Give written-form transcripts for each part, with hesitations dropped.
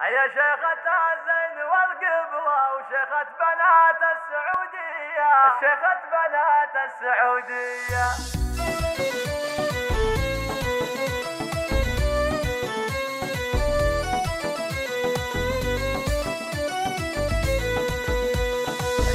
يا شيخة الزين والقبلة وشيخة بنات السعودية، شيخة بنات السعودية.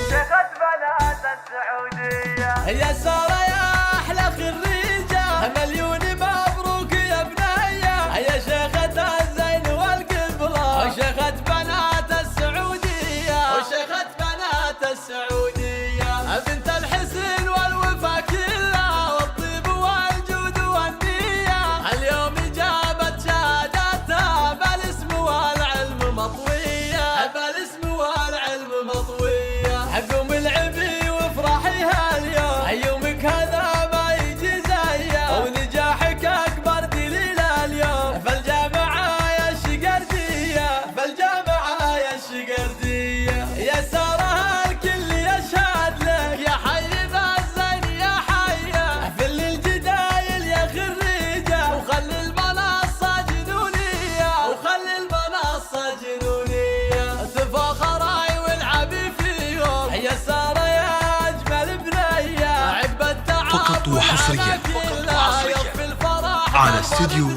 شيخة بنات السعودية يا سارة يا أحلى خريجة، مليون مبروك يا بنية. يا شيخة الزين والقبلة وشيخة بنات السعودية، وشيخة بنات السعودية. بنت الحسن والوفا كلها والطيب والجود والنية. اليوم جابت شهادتها بالاسم والعلم مطوية، بالاسم والعلم مطوية. قوم العبي وافرحي هاليوم، يومك هذا ما يجي زيه، ونجاحك اكبر دليل اليوم. فالجامعة يا الشقردية، فالجامعة يا الشقردية. يا سارة الكل يشهد لك، يا حي ذا الزين يا حيه. فل الجدايل يا خريجة، وخلي المنصة جنونية، وخلي المنصة جنونية. تفاخري والعبي فيهم يا سارة يا أجمل بنية. عب التعب فقط وحصريا يطفي الفرح على استديو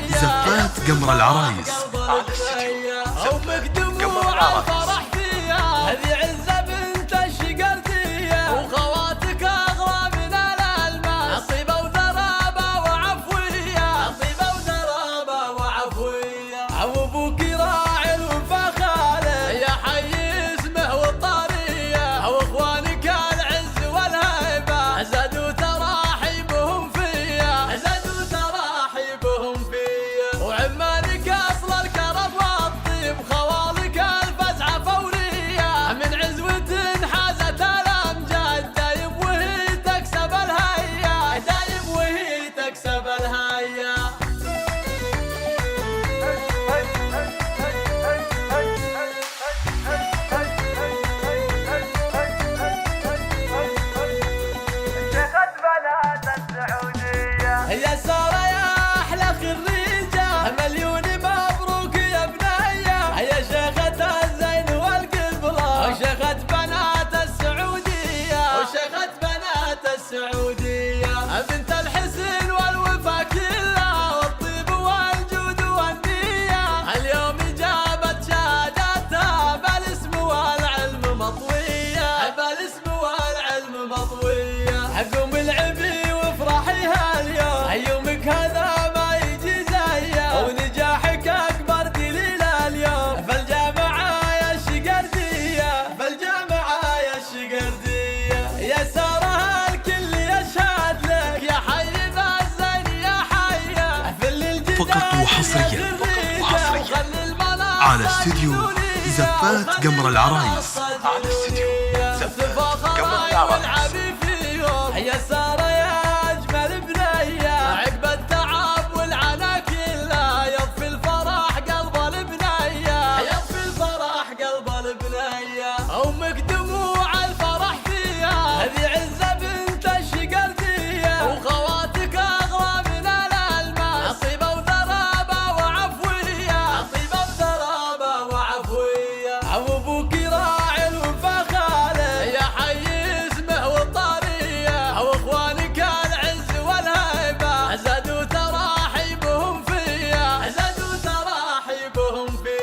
زفات قمر العرايس. أمك دموع الفرح فيها، هذه عزة بنت الشقردية. وخواتك أغلى من الألماس، طيبة وذرابة وعفوية، طيبة وذرابة وعفوية. وأبوك راعي الوفا خالد، يا حي اسمه والطرية. وإخوانك العز والهيبة، زادوا تراحيبهم فيا، زادوا تراحيبهم فيا. وعمانك أصل الكرم والطيب، خوالك الفزعة فورية. من عزوة حازت الأمجاد، دايم وهي تكسب الهيا، دايم وهي تكسب الهيا. شيخة بنات السعودية. يا سارة يا أحلى خريجة، مليون مبروك يا بنية. يا شيخة الزين والقبلة وشيخة بنات السعودية، وشيخة بنات السعودية. بنت الحسن والوفا كلها والطيب والجود والنية. اليوم جابت شهادتها بالاسم والعلم مطوية، بالاسم والعلم مطوية. قوم العبي وافرحي هاليوم، يومك هذا ما يجي زيه، ونجاحك اكبر دليل اليوم. فالجامعة يا الشقردية، فالجامعة يا الشقردية. يا سارة الكل يشهد لك، يا حي ذا الزين يا حيه. فل الجدايل فقط وحصريا يا خريجة، وخلي المنصة على استديو جنونية، زفات وخلي قمر العرايس. المنصة على استديو جنونية. زفات قمر تفاخري العرايس. والعبي فيهم يا سارة يا أجمل بنية. عقب التعب والعنا كلها، يطفي الفرح قلب البنية، يطفي الفرح قلب البنية. أمك دموع الفرح فيها، هذه عزة بنت الشقردية. وخواتك أغلى من الألماس، طيبة وذرابة وعفوية، طيبة وذرابة وعفوية. وأبوك راعي الوفا خالد، يا حي اسمه والطرية. وإخوانك العز والهيبة، زادوا تراحيبهم فيا، زادوا تراحيبهم فيا.